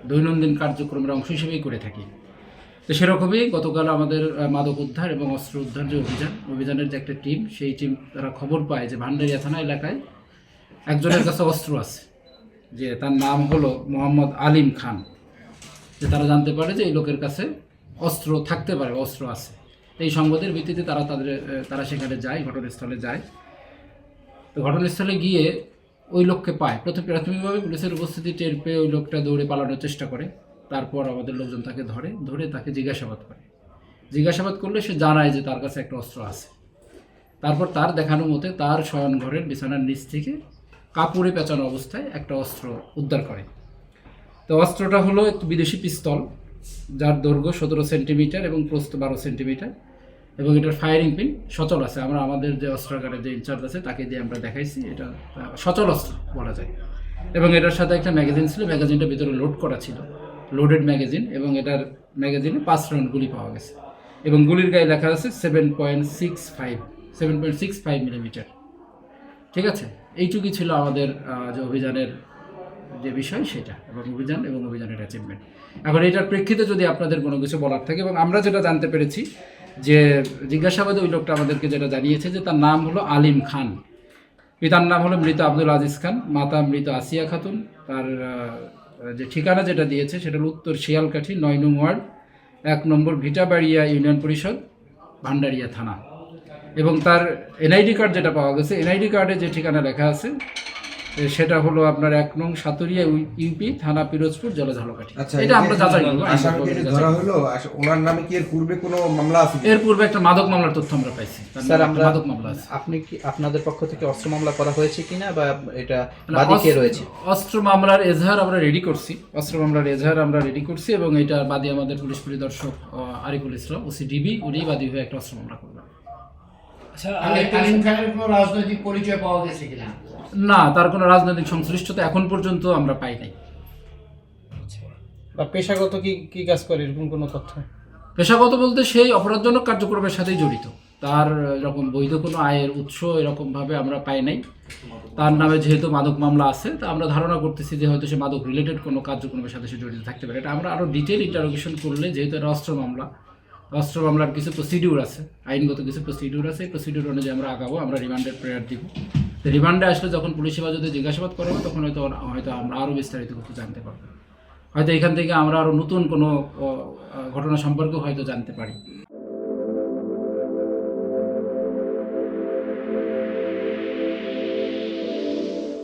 দৈনন্দিন কার্যক্রমের অংশ হিসেবেই করে থাকি। তো সেরকমই গতকাল আমাদের মাদক উদ্ধার এবং অস্ত্র উদ্ধার যে অভিযানের যে একটা টিম, সেই টিম তারা খবর পায় যে ভান্ডারিয়া থানা এলাকায় একজনের কাছে অস্ত্র আছে, যে তার নাম হলো মোহাম্মদ আলিম খান। যে তারা জানতে পারে যে এই লোকের কাছে অস্ত্র থাকতে পারে, অস্ত্র আছে। এই সংবাদের ভিত্তিতে তারা সেখানে যায়, ঘটনাস্থলে যায়। তো ঘটনাস্থলে গিয়ে ওই লোককে পায়। প্রাথমিকভাবে পুলিশের উপস্থিতি টের পেয়ে ওই লোকটা দৌড়ে পালানোর চেষ্টা করে। তারপর আমাদের লোকজন তাকে ধরে তাকে জিজ্ঞাসাবাদ করলে সে জানায় যে তার কাছে একটা অস্ত্র আছে। তারপর তার দেখানো মতে তার শয়ন ঘরের বিছানার নিচ থেকে কাপড়ে পেঁচানো অবস্থায় একটা অস্ত্র উদ্ধার করে। তো অস্ত্রটা হলো একটি বিদেশি পিস্তল, যার দৈর্ঘ্য 17 সেন্টিমিটার এবং প্রস্থ 12 সেন্টিমিটার, এবং এটার ফায়ারিং পিন সচল আছে। আমাদের যে অস্ত্রাগারের যে ইনচার্জ আছে তাকে দিয়ে আমরা দেখাইছি, এটা সচল অস্ত্র বলা যায়। এবং এটার সাথে একটা ম্যাগাজিন ছিল, ম্যাগাজিনটা ভিতরে লোড করা ছিল, লোডেড ম্যাগাজিন, এবং এটার ম্যাগাজিনে 5 রাউন্ড গুলি পাওয়া গেছে। এবং গুলির গায়ে লেখা আছে 7.65 মিলিমিটার। ঠিক আছে, এইটুকুই ছিল আমাদের যে অভিযানের যে বিষয় সেটা, এবং অভিযানের অ্যাচিভমেন্ট। এখন এটার প্রেক্ষিতে যদি আপনাদের কোনো কিছু বলার থাকে, এবং আমরা যেটা জানতে পেরেছি যে জিজ্ঞাসাবাদে ওই লোকটা আমাদেরকে যেটা জানিয়েছে যে তার নাম হলো আলিম খান, পিতার নাম হলো মৃত আব্দুল আজিজ খান, মাতা মৃত আসিয়া খাতুন। তার যে ঠিকানা যেটা দিয়েছে সেটা হলো উত্তর শিয়ালকাঠি 9 নং ওয়ার্ড 1 নম্বর ভিটাবাড়িয়া ইউনিয়ন পরিষদ, ভান্ডারিয়া থানা। এবং তার এনআইডি কার্ড যেটা পাওয়া গেছে, এনআইডি কার্ডে যে ঠিকানা লেখা আছে সেটা হলো আপনার 1 নং সাতুরিয়া ইউপি, থানা পিরোজপুর, জেলা ঝালকাঠি। এটা আমরা যাচাই করব। ধরা হলো ওনার নামে কি এর পূর্বে কোনো মামলা আছে? এর পূর্বে একটা মাদক মামলার তথ্য আমরা পাইছি। স্যার, আমরা মাদক মামলা আছে। আপনাদের পক্ষ থেকে অস্ত্র মামলা করা হয়েছে কিনা, বা এটা বাদী কে রয়েছে? অস্ত্র মামলার এজাহার আমরা রেডি করছি, এবং এটা বাদী আমাদের পুলিশ পরিদর্শক আরিফুল ইসলাম, ওসিডিবি, উনি বাদী হয়ে একটা অস্ত্র মামলা করবেন। আচ্ছা, আলিম খানের কোনো রাজনৈতিক পরিচয় পাওয়া গেছে কিনা? না, তার কোনো রাজনৈতিক সংশ্লিষ্টতা এখন পর্যন্ত আমরা পাই নাই। বা পেশাগত কি কাজ করে এরকম কোনো তথ্য? পেশাগত বলতে সেই অপরাধজনক কার্যক্রমের সাথেই জড়িত। তার এরকম বৈধ কোনো আয়ের উৎস এরকমভাবে আমরা পাই নাই। তার নামে যেহেতু মাদক মামলা আছে, তা আমরা ধারণা করতেছি যে হয়তো সে মাদক রিলেটেড কোনো কার্যক্রমের সাথে সে জড়িত থাকতে পারে। এটা আমরা আরও ডিটেল ইন্টারোগেশন করলে, যেহেতু এটা অস্ত্র মামলার কিছু প্রসিডিউর আছে, আইনগত কিছু প্রসিডিউর আছে, এই প্রসিডিউর অনুযায়ী আমরা আগাবো। আমরা রিমান্ডের প্রেয়ার দিব। তো রিমান্ডে আসলে যখন পুলিশ হেফাজতে জিজ্ঞাসাবাদ করা হবে, তখন হয়তো আমরা আরও বিস্তারিত কিছু জানতে পারবো। হয়তো এখান থেকে আমরা আরও নতুন কোনো ঘটনা সম্পর্কেও হয়তো জানতে পারি।